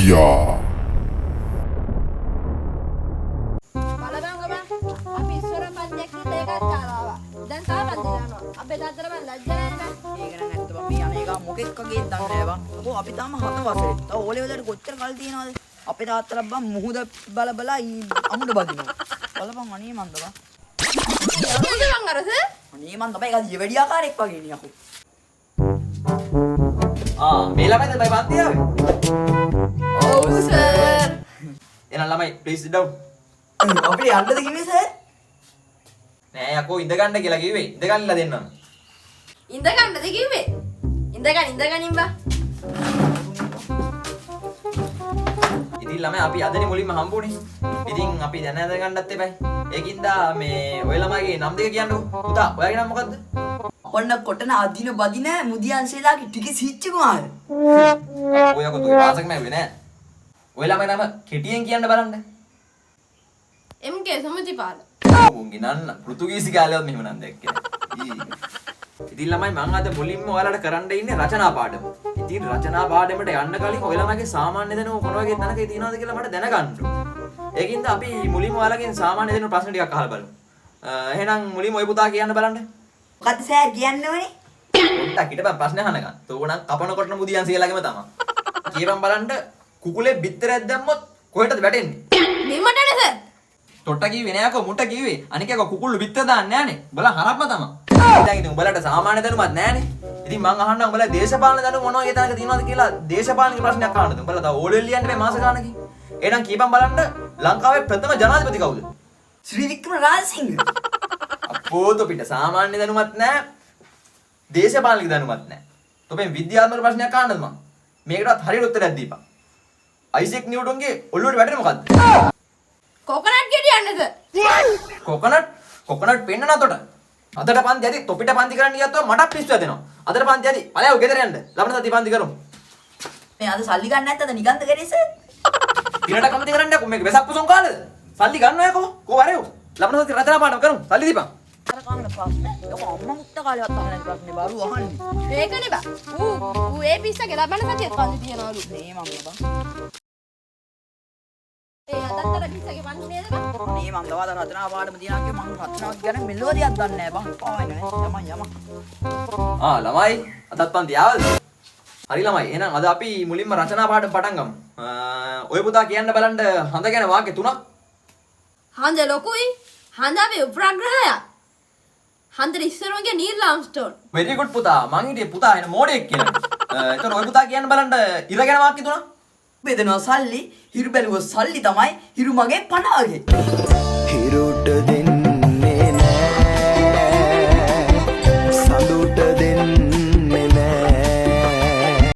Media. බලපන් ඔබ අපි ඉස්සර පන්තියක් කියලා ඒකත් කාලාවා. දැන් තා පන්ති යනවා. අපේ තාත්තට මම ලැජ්ජා නැහැ බං. ඒක නම් ඇත්ත බං. මේ අනේක මොකෙක් වගේ දන්නේ නැහැ බං. ඔබ අපි තාම 7 වසරේ. තව ඕ ලෙවල් වලට කොච්චර කල් තියනවද? අපේ තාත්තලා බං මුහුද බල බල අමුඩ බදිනවා. බලපන් අනේ මන්ද බං. යමුද මං අරස? අනේ මන්ද බං ඒක ජීවැඩියාකාරයෙක් වගේ නේ යකෝ. මේ ළමයිද බයි පන්ති ආවේ? ඔව් සර්. එහෙනම් ළමයි ප්ලීස් සිට් ඩවුන්. අපිට යන්නද කිව්වේ සර්? නෑ යකෝ ඉඳ ගන්න කියලා කිව්වේ. ඉඳ ගන්නලා දෙන්නම්. ඉඳ ගන්නද කිව්වේ? ඉඳගනින් බා. ඉතින් ළමයි අපි අදනේ මුලින්ම හම්බුනේ. ඉතින් අපි දැන ගන්නත් එපයි. ඒකින්ද මේ ඔය ළමයිගේ නම් දෙක කියන්නකෝ. පුතා ඔයාගේ නම මොකද්ද? ඔන්න කොටන අදින බදින මුදියන්සේලාගේ ටික සිච්ච කුමාර. ඔය යකෝ තුගේ වාසක නැවේ නෑ. ඔය ළමයි නම කෙටියෙන් කියන්න බලන්න. MK සමතිපාල. උන්ගේ නන්න පෘතුගීසි කාලේවත් මෙහෙම නම් දැක්කේ නෑ. ඉතින් ළමයි මම අද මුලින්ම ඔයාලට කරන්න ඉන්නේ රචනා පාඩම. ඉතින් රචනා පාඩමට යන්න කලින් ඔය ළමයිගේ සාමාන්‍ය දැනුම මොන වගේ තැනක තියෙනවද කියලා මට දැනගන්න ඕන. ඒකින්ද අපි මුලින්ම ඔයාලගෙන් සාමාන්‍ය දැනුම ප්‍රශ්න ටිකක් අහලා බලමු. එහෙනම් මුලින්ම ඔය පුතා කියන්න බලන්න. මොකද්ද සර් කියන්න ඕනේ? පොඩ්ඩක් හිටපන් ප්‍රශ්න අහනකම්. තෝණක් කපන කොටන මුදියන් සියලාගෙම තමයි. කියපන් බලන්න කුකුලේ බිත්තරයක් දැම්මොත් කොහෙටද වැටෙන්නේ? බිමටනේ සර්. තොට්ට කිව්වේ නෑ යකෝ මුට්ට කිව්වේ. අනික යකෝ කුකුල්ලු බිත්තර දාන්නේ නෑනේ. උඹලා හරක්ම තමයි. දැන් ඉතින් උඹලට සාමාන්‍ය දැනුමක් නෑනේ. ඉතින් මං අහන්නම් උඹලා දේශපාලන දැනුම මොන වගේ තැනක තියෙනවද කියලා දේශපාලනික ප්‍රශ්නයක් අහන්නද? උඹලා තව ඕලෙල් ලියන්න බෑ මාස ගානකින්. එහෙනම් කියපන් බලන්න ලංකාවේ ප්‍රථම ජනාධිපති කවුද? ශ්‍රී වික්‍රම රාජසිංහ. අපෝ තොපිට සාමාන්‍ය දැනුමක් නෑ. දේශපාලනික දැනුමක් නෑ. තොපෙන් විද්‍යාත්මක ප්‍රශ්නයක් අහන්නද මං? මේකටත් හරියට උත්තරයක් දීපන්. අයිසෙක් නිව්ටන්ගේ ඔළුවට වැටෙන්නේ මොකද්ද? කොකනට් ගෙඩියන්නද? කොකනට් පෙන්නන අතට. අදට පන්ති ඇති තොපිට පන්ති කරන්න ගියත් මට පිස්සු හැදෙනවා. අදට පන්ති ඇති. ඵලයව ගෙදර යන්න. ලබන සති පන්ති කරමු. මේ අද සල්ලි ගන්න නැත්තද නිගන්ත කරේ සර්? පිනට කමති කරන්න යකෝ මේක වෙසක් පුසුම් කාලේද? සල්ලි ගන්නව යකෝ. කෝ වරයෝ. ලබන සති රචනා පාඩම කරමු. සල්ලි දීපන්. අර කන්න ප්‍රශ්න. ඒක අම්මා මුත්ත කාලේවත් අහන්නේ නැති ප්‍රශ්නේ බරු අහන්නේ. ඒකනේ බා. ඌ ඒ පිස්සගේ ලබන සතියේ පන්ති තියනවලු. මේ මම බං. ඒ අදත්තර පිස්සගේ පන්ති නේද බා? මේ මම දවස් රචනා පාඩම තියනවා කිය මම රචනාවක් ගැන මෙලෝදියක් දන්නේ නැහැ බං. පාවයි නේ යමන්. ළමයි අදත් පන්ති ආවද? හරි ළමයි. එහෙනම් අද අපි මුලින්ම රචනා පාඩම පටන් ගමු. ඔය පුතා කියන්න බලන්න හඳ ගැන වාක්‍ය තුනක්. හඳ ලොකුයි. හඳ අපි උපග්‍රහයක්. හඳට ඉස්සරෝගේ නීල් ආම්ස්ටෝන්. very good පුතා. මං හිටියේ පුතා එන මෝඩයෙක් කියලා. එතකොට ඔය පුතා කියන්න බලන්න ඉර ගැන වාක්‍ය තුනක්. බෙදනවා සල්ලි හිරු බැලුවොත් සල්ලි තමයි හිරු මගේ පණ වගේ.